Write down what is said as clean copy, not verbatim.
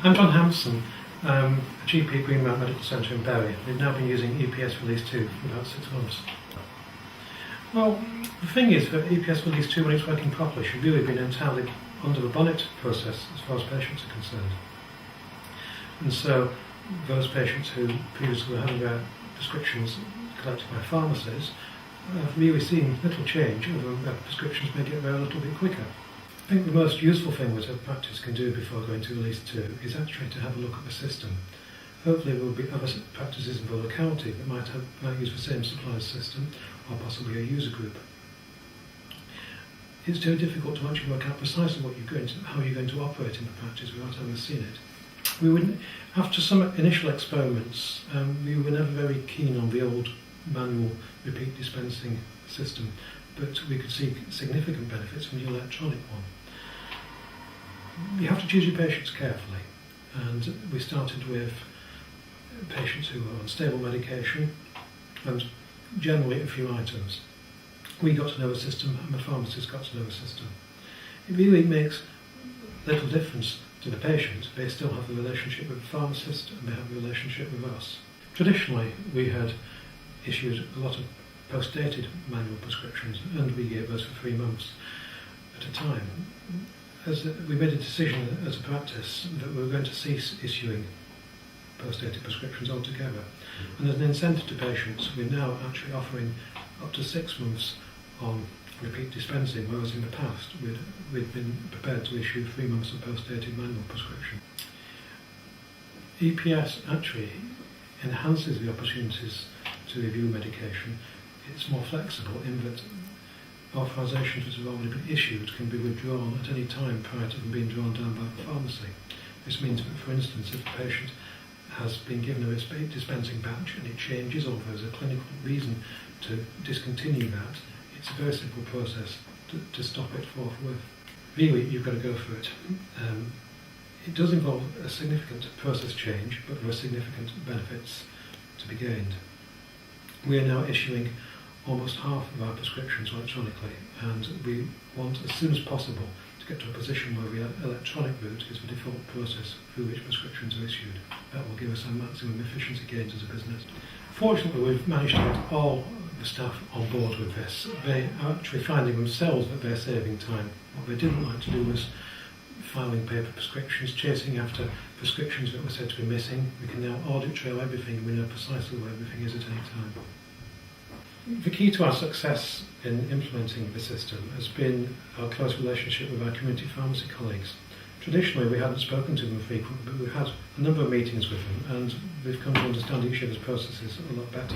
I'm John Hampson, a GP at Greenmount Medical Centre in Bury. We've now been using EPS Release 2 for about 6 months. Well, the thing is that EPS Release 2, when it's working properly, should really be entirely under the bonnet process as far as patients are concerned. And so those patients who previously were having their prescriptions collected by pharmacies have really seen little change, although their prescriptions may get there a little bit quicker. I think the most useful thing that a practice can do before going to Release 2 is actually to have a look at the system. Hopefully there will be other practices in the locality that might use the same supplies system, or possibly a user group. It's too difficult to actually work out precisely how you're going to operate in the practice without having seen it. After some initial experiments, we were never very keen on the old manual repeat dispensing system, but we could see significant benefits from the electronic one. You have to choose your patients carefully, and we started with patients who were on stable medication and generally a few items. We got to know the system and the pharmacist got to know the system. It really makes little difference to the patient. They still have the relationship with the pharmacist and they have the relationship with us. Traditionally, we had issued a lot of post-dated manual prescriptions, and we gave those for 3 months at a time. We made a decision as a practice that we were going to cease issuing post-dated prescriptions altogether. And as an incentive to patients, we're now actually offering up to 6 months on repeat dispensing, whereas in the past we'd been prepared to issue 3 months of post-dated manual prescription. EPS actually enhances the opportunities to review medication. It's more flexible in that authorisations that have already been issued can be withdrawn at any time prior to them being drawn down by the pharmacy. This means that, for instance, if the patient has been given a repeat dispensing batch and it changes, or there's a clinical reason to discontinue that, it's a very simple process to stop it forthwith. Really, you've got to go for it. It does involve a significant process change, but there are significant benefits to be gained. We are now issuing almost half of our prescriptions electronically, and we want as soon as possible to get to a position where the electronic route is the default process through which prescriptions are issued. That will give us a maximum efficiency gains as a business. Fortunately, we've managed to get all the staff on board with this. They are actually finding themselves that they're saving time. What they didn't like to do was filing paper prescriptions, chasing after prescriptions that were said to be missing. We can now audit trail everything, and we know precisely where everything is at any time. The key to our success in implementing the system has been our close relationship with our community pharmacy colleagues. Traditionally, we hadn't spoken to them frequently, but we've had a number of meetings with them, and we've come to understand each other's processes a lot better.